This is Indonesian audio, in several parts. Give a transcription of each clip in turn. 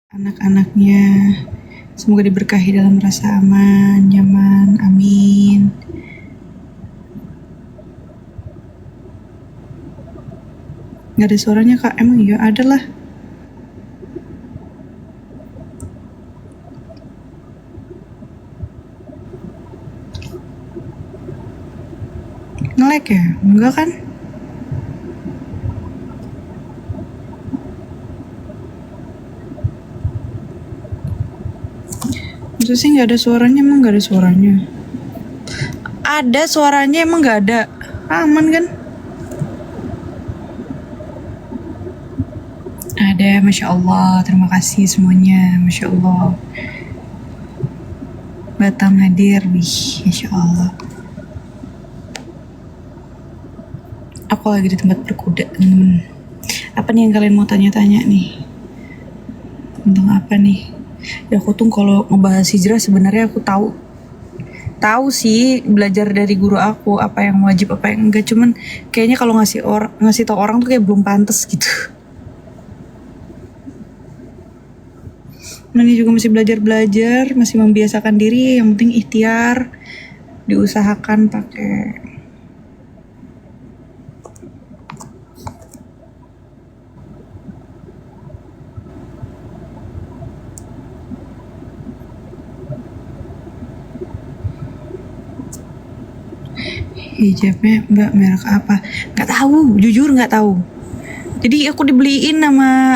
anak-anaknya. Semoga diberkahi dalam rasa aman, nyaman, amin. Gak ada suaranya kak, emang iya ada lah. Nge-lag ya? Enggak kan? Maksudnya sih gak ada suaranya, emang gak ada suaranya. Ada suaranya, emang gak ada. Aman kan? Ada, Masya Allah. Terima kasih semuanya, Masya Allah. Batam hadir, wih, Masya Allah. Aku lagi di tempat berkuda, teman-teman. Apa nih yang kalian mau tanya-tanya nih? Tentang apa nih? Ya aku tuh kalau ngebahas hijrah sebenarnya aku tahu sih, belajar dari guru aku apa yang wajib apa yang enggak, cuman kayaknya kalau ngasih tau orang tuh kayak belum pantas gitu. Nah, ini juga masih belajar, masih membiasakan diri, yang penting ikhtiar, diusahakan pakai hijabnya mbak merek apa? Nggak tahu, jujur nggak tahu. Jadi aku dibeliin sama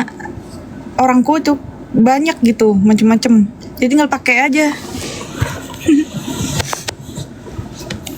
orangku itu banyak gitu, macem-macem. Jadi tinggal pakai aja.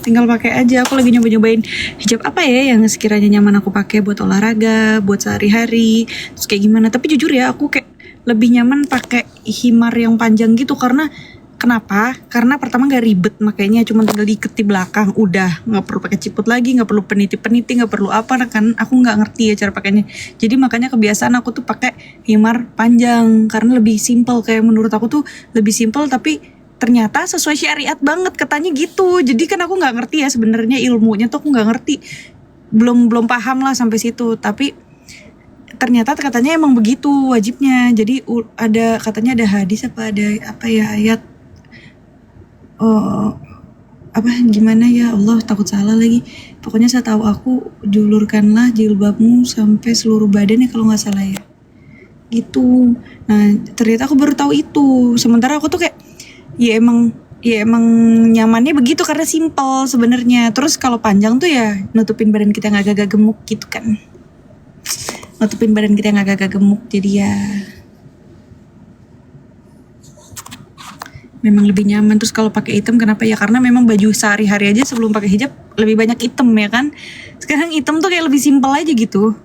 Tinggal pakai aja. Aku lagi nyobain hijab apa ya yang sekiranya nyaman aku pakai buat olahraga, buat sehari-hari. Terus kayak gimana? Tapi jujur ya, aku kayak lebih nyaman pakai himar yang panjang gitu karena kenapa? Karena pertama gak ribet makanya cuma tinggal diikat di belakang, udah nggak perlu pakai ciput lagi, nggak perlu peniti-peniti, nggak perlu apa kan? Aku nggak ngerti ya cara pakainya. Jadi makanya kebiasaan aku tuh pakai himar panjang karena lebih simpel, kayak menurut aku tuh lebih simpel tapi ternyata sesuai syariat banget katanya gitu. Jadi kan aku nggak ngerti ya sebenarnya ilmunya tuh aku nggak ngerti, belum paham lah sampai situ. Tapi ternyata katanya emang begitu wajibnya. Jadi ada katanya ada hadis apa ada apa ya ayat apa gimana ya Allah takut salah lagi. Pokoknya saya tahu aku julurkanlah jilbabmu sampai seluruh badan ya kalau nggak salah ya. Gitu. Nah ternyata aku baru tahu itu. Sementara aku tuh kayak ya emang nyamannya begitu karena simpel sebenarnya. Terus kalau panjang tuh ya nutupin badan kita yang agak-agak gemuk gitu kan. Nutupin badan kita yang agak-agak gemuk jadi ya memang lebih nyaman. Terus kalau pakai hitam kenapa ya? Karena memang baju sehari-hari aja sebelum pakai hijab lebih banyak hitam ya kan. Sekarang hitam tuh kayak lebih simpel aja gitu.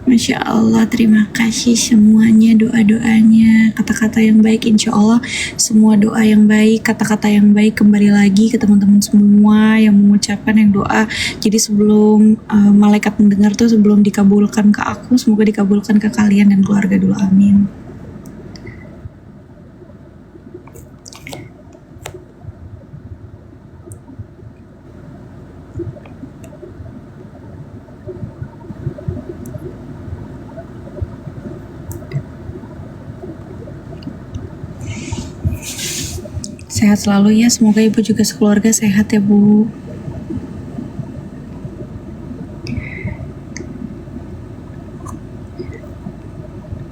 Masya Allah, terima kasih semuanya doa-doanya, kata-kata yang baik, insya Allah semua doa yang baik, kata-kata yang baik kembali lagi ke teman-teman semua yang mengucapkan yang doa. Jadi sebelum malaikat mendengar tuh sebelum dikabulkan ke aku, semoga dikabulkan ke kalian dan keluarga dulu, amin. Sehat selalu ya, semoga ibu juga sekeluarga sehat ya bu.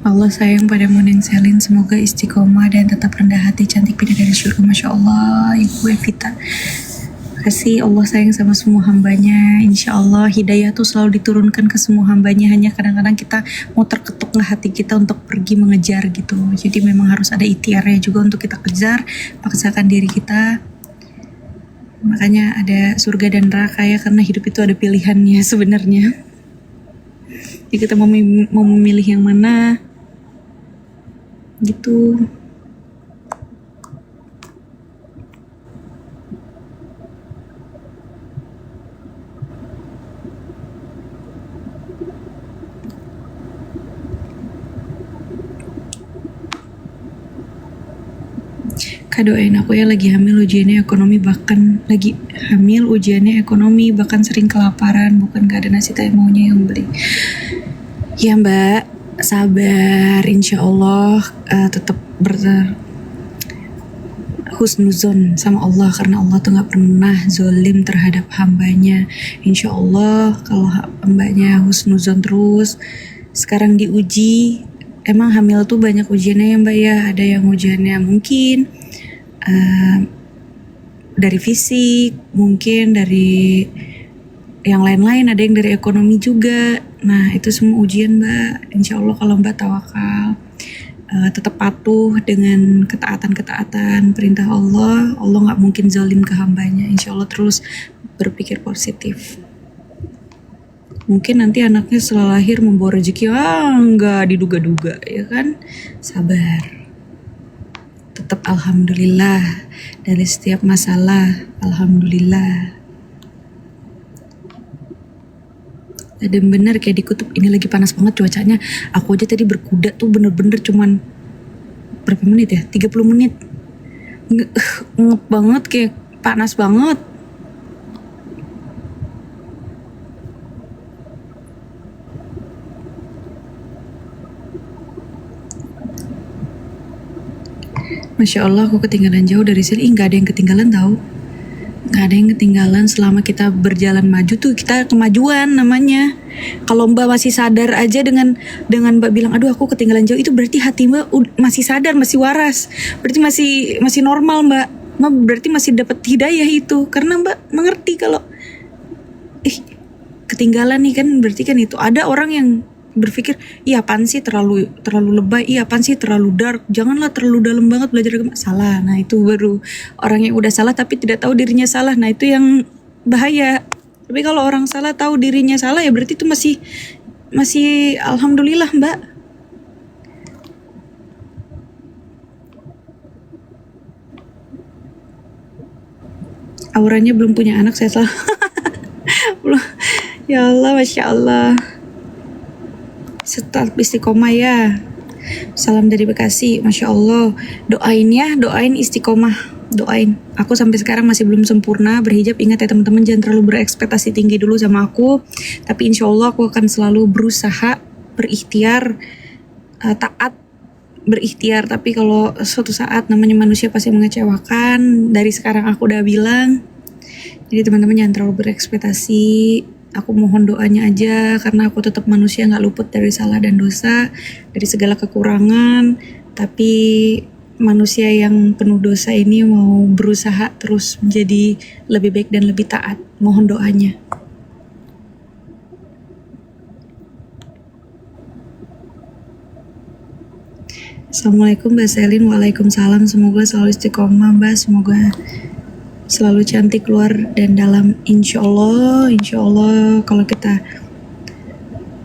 Allah sayang pada Muneng Selin, semoga istiqomah dan tetap rendah hati, cantik bidadari surga. Masya Allah ibu Evita. Kasih Allah sayang sama semua hambanya. Insya Allah hidayah tuh selalu diturunkan ke semua hambanya. Hanya kadang-kadang kita mau terketuk nggak hati kita untuk pergi mengejar gitu. Jadi memang harus ada ikhtiarnya juga untuk kita kejar, paksakan diri kita. Makanya ada surga dan neraka ya, karena hidup itu ada pilihannya sebenarnya. Jadi kita mau memilih yang mana gitu. Kak doain aku ya, lagi hamil ujiannya ekonomi, bahkan sering kelaparan, bukan gak ada nasi tak maunya yang beli. Ya mbak, sabar, insya Allah tetap husnuzon sama Allah, karena Allah tuh gak pernah zolim terhadap hambanya. Insya Allah kalau hambanya husnuzon terus. Sekarang diuji, emang hamil tuh banyak ujiannya ya mbak ya. Ada yang ujiannya mungkin dari fisik, mungkin dari yang lain-lain, ada yang dari ekonomi juga. Nah itu semua ujian mbak. Insya Allah kalau mbak tawakal, tetap patuh dengan ketaatan perintah Allah nggak mungkin zalim ke hambanya. Insya Allah terus berpikir positif. Mungkin nanti anaknya setelah lahir membawa rezeki, nggak diduga-duga ya kan. Sabar, tetap alhamdulillah dari setiap masalah, alhamdulillah. Ada bener kayak di kutub, ini lagi panas banget cuacanya. Aku aja tadi berkuda tuh bener-bener cuman berapa menit ya, 30 menit. Ngep banget, kayak panas banget. Masya Allah aku ketinggalan jauh dari sini. Gak ada yang ketinggalan tahu. Gak ada yang ketinggalan. Selama kita berjalan maju tuh kita kemajuan namanya. Kalau mbak masih sadar aja dengan mbak bilang aduh aku ketinggalan jauh, itu berarti hati mbak masih sadar, masih waras, berarti masih normal mbak berarti masih dapat hidayah itu. Karena mbak mengerti kalau ketinggalan nih kan, berarti kan itu ada orang yang berpikir iya apaan sih terlalu lebay, iya apaan sih terlalu dark, janganlah terlalu dalam banget belajar agama. Salah. Nah itu baru orang yang udah salah tapi tidak tahu dirinya salah. Nah itu yang bahaya. Tapi kalau orang salah tahu dirinya salah, ya berarti itu masih alhamdulillah mbak. Auranya belum punya anak, saya salah. Ya Allah, Masya Allah. Tetap istiqomah ya. Salam dari Bekasi, Masya Allah. Doain ya, doain istiqomah, doain. Aku sampai sekarang masih belum sempurna berhijab. Ingat ya teman-teman, jangan terlalu berekspektasi tinggi dulu sama aku. Tapi insya Allah aku akan selalu berusaha, berikhtiar, taat, berikhtiar. Tapi kalau suatu saat namanya manusia pasti mengecewakan. Dari sekarang aku udah bilang. Jadi teman-teman jangan terlalu berekspektasi. Aku mohon doanya aja, karena aku tetap manusia, gak luput dari salah dan dosa, dari segala kekurangan. Tapi manusia yang penuh dosa ini mau berusaha terus menjadi lebih baik dan lebih taat. Mohon doanya. Assalamualaikum Mbak Selin. Waalaikumsalam. Semoga selalu istiqomah Mbak. Semoga selalu cantik luar dan dalam, insya Allah kalau kita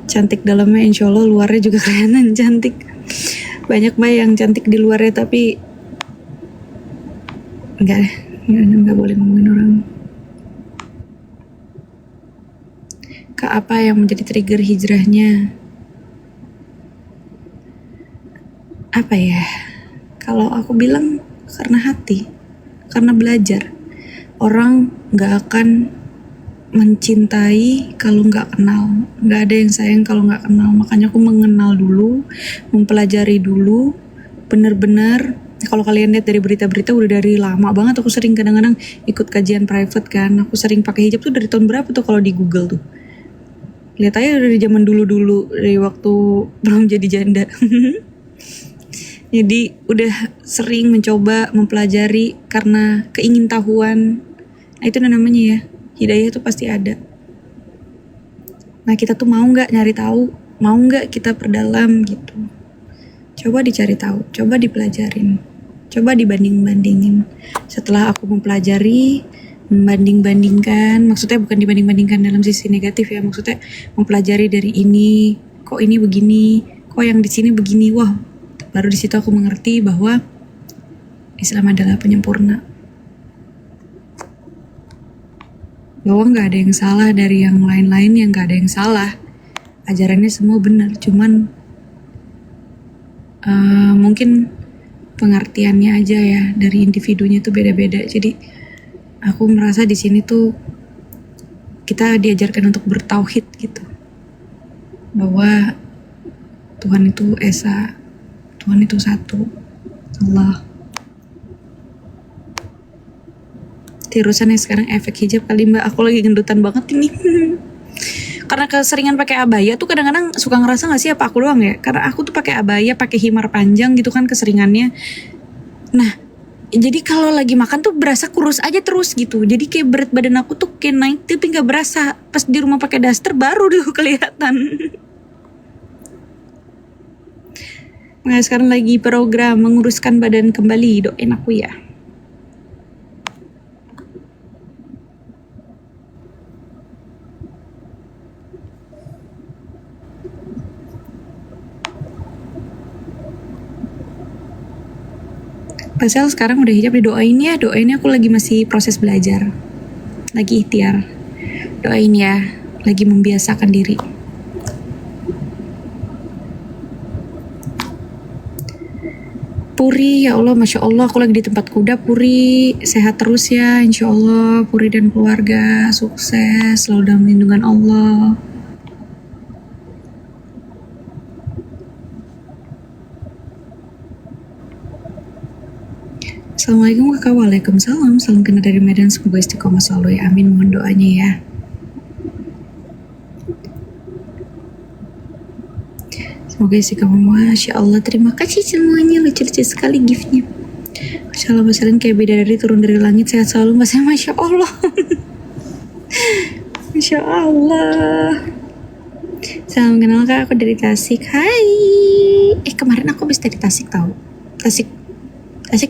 cantik dalamnya, insya Allah luarnya juga kelihatan cantik. Banyak mbak yang cantik di luarnya tapi nggak boleh ngomongin orang. Kak, apa yang menjadi trigger hijrahnya? Apa ya, kalau aku bilang karena hati, karena belajar. Orang gak akan mencintai kalau gak kenal. Gak ada yang sayang kalau gak kenal. Makanya aku mengenal dulu, mempelajari dulu, bener-bener. Kalau kalian lihat dari berita-berita, udah dari lama banget aku sering kadang-kadang ikut kajian private kan. Aku sering pakai hijab tuh dari tahun berapa tuh kalau di Google tuh. Lihat aja dari zaman dulu-dulu, dari waktu belum jadi janda. Jadi udah sering mencoba mempelajari karena keingintahuan. Nah itu namanya ya, hidayah itu pasti ada. Nah kita tuh mau gak nyari tahu, mau gak kita perdalam gitu. Coba dicari tahu, coba dipelajarin, coba dibanding-bandingin. Setelah aku mempelajari, membanding-bandingkan, maksudnya bukan dibanding-bandingkan dalam sisi negatif ya, maksudnya mempelajari dari ini, kok ini begini, kok yang di sini begini, wah, baru di situ aku mengerti bahwa Islam adalah penyempurna. Bahwa gak ada yang salah dari yang lain-lain, yang gak ada yang salah. Ajarannya semua benar, cuman mungkin pengertiannya aja ya, dari individunya tuh beda-beda. Jadi aku merasa di sini tuh kita diajarkan untuk bertauhid gitu, bahwa Tuhan itu esa, Tuhan itu satu, Allah. Tirusannya sekarang efek hijab kali mbak, aku lagi gendutan banget ini. Karena keseringan pakai abaya tuh kadang-kadang suka ngerasa nggak sih apa aku doang ya? Karena aku tuh pakai abaya, pakai himar panjang gitu kan keseringannya. Nah, jadi kalau lagi makan tuh berasa kurus aja terus gitu. Jadi kayak berat badan aku tuh kayak naik tapi nggak berasa. Pas di rumah pakai daster baru tuh kelihatan. Nah, sekarang lagi program menguruskan badan kembali, doain aku ya. Pasal sekarang udah hijab, didoain ya, doain aku lagi masih proses belajar, lagi ikhtiar, doain ya, lagi membiasakan diri. Puri, ya Allah, Masya Allah, aku lagi di tempat kuda. Puri, sehat terus ya, Insya Allah. Puri dan keluarga, sukses, selalu dalam lindungan Allah. Assalamualaikum kakak, waalaikumsalam. Salam kenal dari Medan, semoga istiqomah selalu ya, amin. Mohon doanya ya. Semoga istiqomah, Masya Allah. Terima kasih semuanya, lucu-lucu sekali giftnya. Masya Allah, Mas Alin kayak bidadari turun dari langit, sehat selalu Mas. Masya Allah. Masya Allah. Salam kenal kak, aku dari Tasik. Hai. Kemarin aku habis dari Tasik tahu. Tasik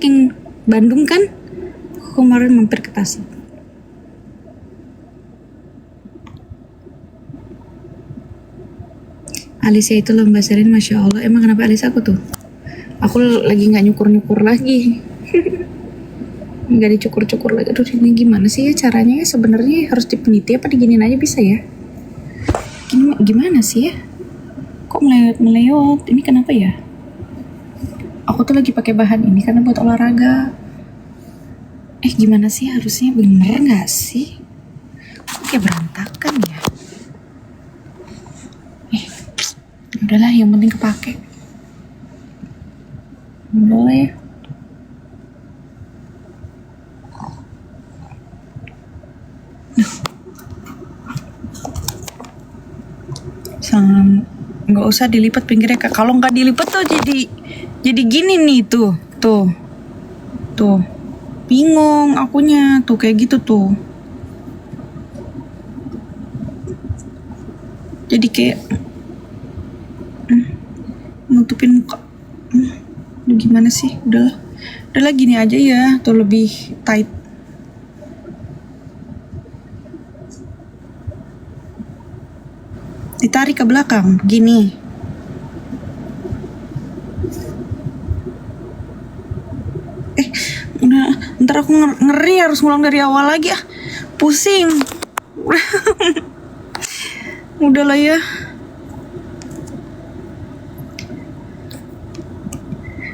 yang Bandung kan? Aku kemarin mampir ke Tasik. Alisa itu loh Mbak Serin, Masya Allah. Emang kenapa Alisa aku tuh? Aku lagi gak nyukur-nyukur lagi. Gak dicukur-cukur lagi. Aduh, ini gimana sih ya caranya ya? Sebenarnya harus dipeniti apa diginin aja bisa ya? Gimana sih ya? Kok melewat? Ini kenapa ya? Aku tuh lagi pakai bahan ini karena buat olahraga. Gimana sih, harusnya bener gak sih? Kok kayak berantakan ya? Udahlah, yang penting kepake. Udahlah ya. Nggak usah dilipat pinggirnya kak. Kalau nggak dilipat tuh jadi gini nih, tuh bingung akunya tuh kayak gitu tuh. Jadi kayak nutupin muka. Gimana sih? Udahlah gini aja ya, tuh lebih tight. Ditarik ke belakang, gini. Udah, ntar aku ngeri harus ngulang dari awal lagi pusing. Udahlah ya.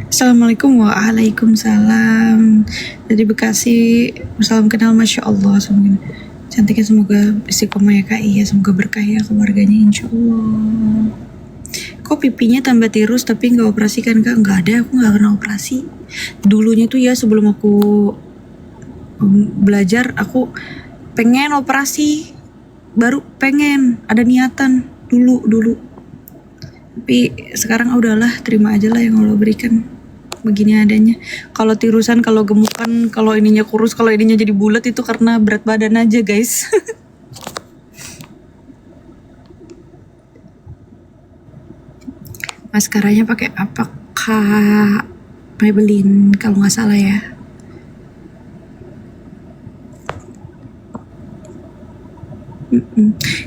Assalamualaikum, waalaikumsalam. Dari Bekasi, salam kenal, Masya Allah. Cantiknya, semoga istiqomah ya kak. Iya, semoga berkah ya keluarganya, Insya Allah. Kok pipinya tambah tirus tapi nggak operasi kan kak? Nggak ada, aku nggak pernah operasi. Dulunya tuh ya sebelum aku belajar, aku pengen operasi, baru pengen ada niatan dulu. Tapi sekarang udahlah, terima aja lah yang Allah berikan begini adanya. Kalau tirusan, kalau gemukan, kalau ininya kurus, kalau ininya jadi bulat, itu karena berat badan aja guys. Maskaranya pakai apa kak? Maybelline kalau nggak salah ya.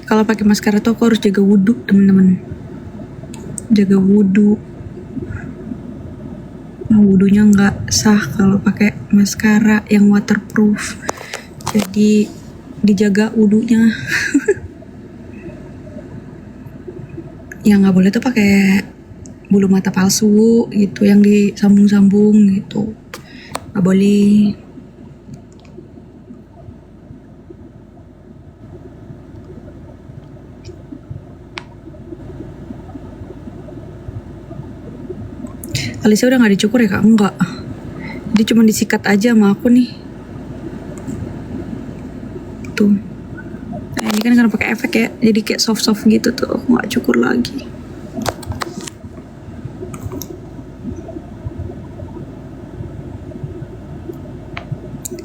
Kalau pakai maskara tuh aku harus jaga wudhu teman-teman. Jaga wudhu. Nah, wudhunya nggak sah kalau pakai maskara yang waterproof. Jadi dijaga wudhunya. Yang nggak boleh tuh pakai bulu mata palsu gitu yang disambung-sambung gitu, nggak boleh. Alisnya udah nggak dicukur ya kak? Enggak, dia cuma disikat aja sama aku nih tuh. Nah, ini kan karena pakai efek ya, jadi kayak soft gitu tuh, aku nggak cukur lagi.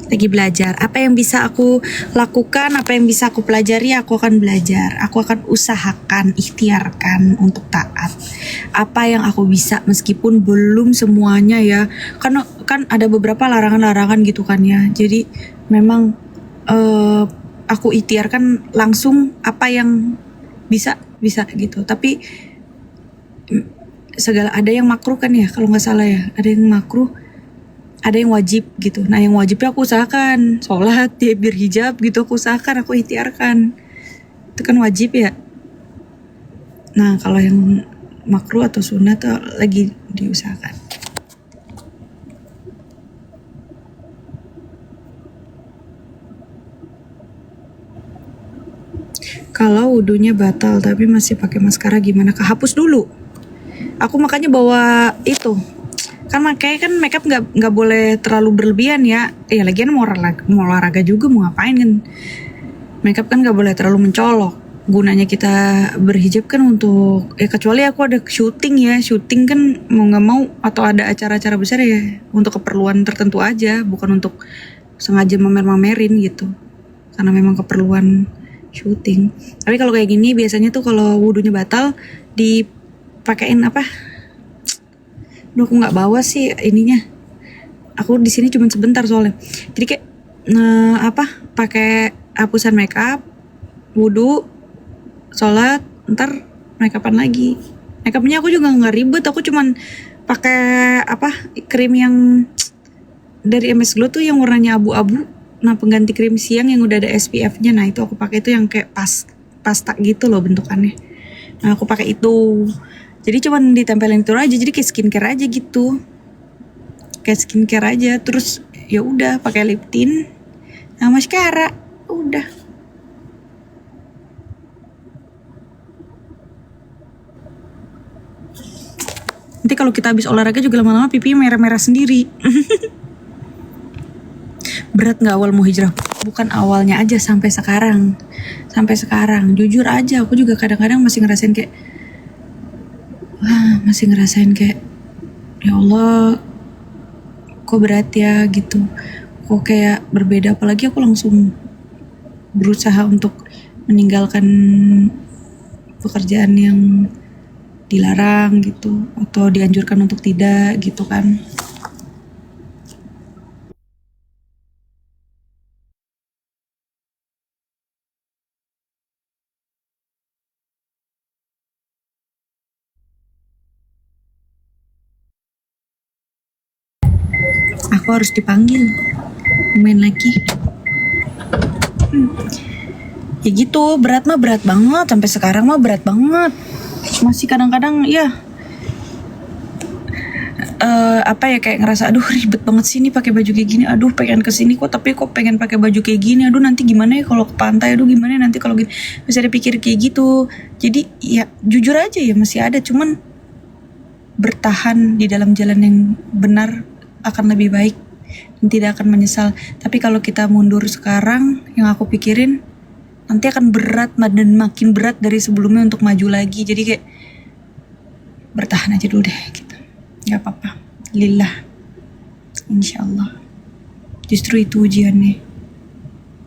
Lagi belajar, apa yang bisa aku lakukan, apa yang bisa aku pelajari, aku akan belajar, aku akan usahakan, ikhtiarkan untuk taat apa yang aku bisa, meskipun belum semuanya ya, karena kan ada beberapa larangan-larangan gitu kan ya, jadi memang aku ikhtiarkan langsung apa yang bisa gitu, tapi segala ada yang makruh kan ya, kalau nggak salah ya, ada yang makruh, ada yang wajib gitu. Nah yang wajibnya aku usahakan, sholat ya berhijab gitu, aku usahakan, aku ikhtiarkan, itu kan wajib ya. Nah kalau yang makruh atau sunnah tuh lagi diusahakan. Kalau wudunya batal tapi masih pakai maskara gimana? Kehapus dulu. Aku makanya bawa itu, kan makanya kan makeup nggak boleh terlalu berlebihan ya. Ya lagian mau olahraga juga, mau ngapain kan? Makeup kan nggak boleh terlalu mencolok. Gunanya kita berhijab kan untuk kecuali aku ada syuting kan mau nggak mau, atau ada acara-acara besar ya untuk keperluan tertentu aja, bukan untuk sengaja mamer-mamerin gitu, karena memang keperluan syuting. Tapi kalau kayak gini biasanya tuh kalau wudunya batal dipakein apa? Duh, aku nggak bawa sih ininya. Aku di sini cuma sebentar soalnya. Jadi kayak pakai hapusan makeup, wudu, sholat, ntar makeupan lagi. Makeupnya aku juga nggak ribet. Aku cuman pakai krim yang dari MS Glow tuh yang warnanya abu-abu. Nah pengganti krim siang yang udah ada SPF-nya. Nah itu aku pakai, itu yang kayak pasta gitu loh bentukannya. Nah aku pakai itu. Jadi cuman ditempelin itu aja, jadi kayak skincare aja gitu. Kayak skincare aja, terus ya udah pakai lip tint sama mascara, udah. Nanti kalau kita habis olahraga juga lama-lama pipi merah-merah sendiri. Berat nggak awal mau hijrah? Bukan awalnya aja, sampai sekarang. Jujur aja, aku juga kadang-kadang masih ngerasain kayak ya Allah kok berat ya gitu, kok kayak berbeda. Apalagi aku langsung berusaha untuk meninggalkan pekerjaan yang dilarang gitu, atau dianjurkan untuk tidak gitu kan. Aku harus dipanggil main lagi. Ya gitu, berat banget, sampai sekarang mah berat banget. Masih kadang-kadang ya kayak ngerasa aduh ribet banget sih nih pakai baju kayak gini, aduh pengen kesini kok tapi kok pengen pakai baju kayak gini, aduh nanti gimana ya kalau ke pantai, aduh gimana nanti kalau gini, bisa dipikir kayak gitu. Jadi ya jujur aja ya masih ada, cuman bertahan di dalam jalan yang benar akan lebih baik dan tidak akan menyesal. Tapi kalau kita mundur sekarang, yang aku pikirin nanti akan berat dan makin berat dari sebelumnya untuk maju lagi. Jadi kayak bertahan aja dulu deh gitu, nggak apa-apa, lillah, insyaallah. Justru itu ujiannya,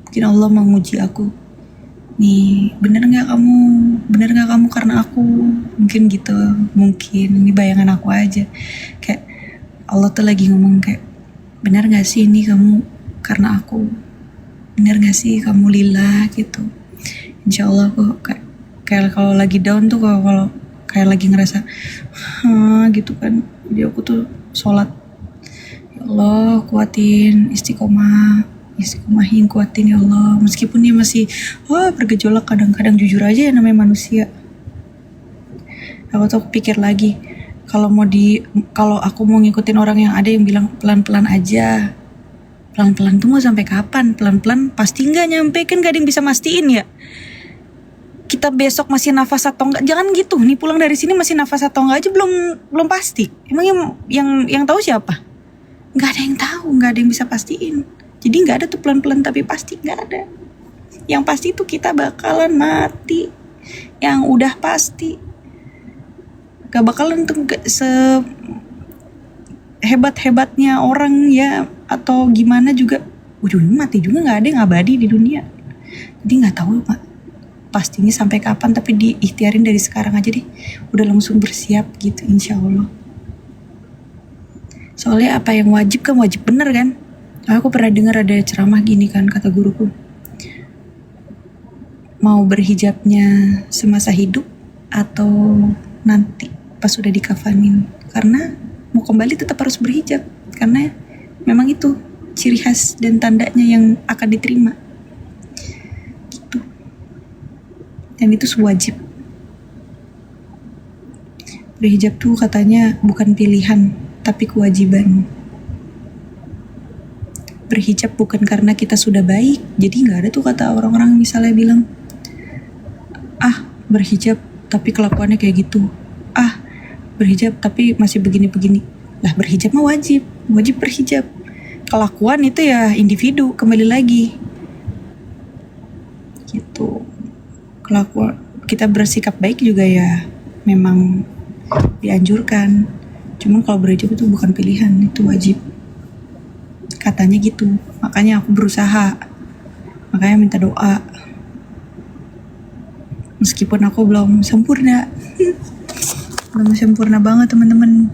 mungkin Allah mau nguji aku nih, bener nggak kamu karena aku, mungkin gitu, mungkin ini bayangan aku aja. Kayak Allah tuh lagi ngomong kayak, bener nggak sih ini kamu karena aku, bener gak sih kamu lillah gitu. Insyaallah kok kayak kalau lagi down tuh, kalau kayak lagi ngerasa gitu kan, jadi aku tuh sholat, ya Allah kuatin, istiqomahin, kuatin ya Allah, meskipun dia masih bergejolak kadang-kadang. Jujur aja ya namanya manusia. Aku tuh pikir lagi, Kalau aku mau ngikutin orang yang ada yang bilang pelan-pelan aja. Pelan-pelan tuh mau sampai kapan? Pelan-pelan pasti nggak nyampe, kan gak ada yang bisa mastiin ya. Kita besok masih nafas atau enggak, jangan gitu nih, pulang dari sini masih nafas atau enggak aja belum pasti. Emang yang tahu siapa? Nggak ada yang tahu, nggak ada yang bisa pastiin. Jadi nggak ada tuh pelan-pelan tapi pasti, nggak ada. Yang pasti tuh kita bakalan mati, yang udah pasti. Gak bakalan tuh hebat-hebatnya orang ya, atau gimana juga ujungnya mati juga, nggak ada yang abadi di dunia. Jadi nggak tahu Pak pastinya sampai kapan, tapi diikhtiarin dari sekarang aja deh, udah langsung bersiap gitu insya Allah. Soalnya apa yang wajib kan wajib bener kan. Aku pernah dengar ada ceramah gini kan, kata guruku, mau berhijabnya semasa hidup atau nanti pas sudah dikafanin, karena mau kembali tetap harus berhijab, karena memang itu ciri khas dan tandanya yang akan diterima gitu. Dan itu wajib. Berhijab tuh katanya bukan pilihan tapi kewajiban. Berhijab bukan karena kita sudah baik, jadi gak ada tuh kata orang-orang misalnya bilang, berhijab tapi kelakuannya kayak gitu, berhijab tapi masih begini-begini. Lah berhijab mah wajib berhijab. Kelakuan itu ya individu, kembali lagi gitu. Kelakuan kita bersikap baik juga ya memang dianjurkan, cuman kalau berhijab itu bukan pilihan, itu wajib katanya gitu. Makanya aku berusaha, makanya minta doa meskipun aku belum sempurna belum sempurna banget teman-teman.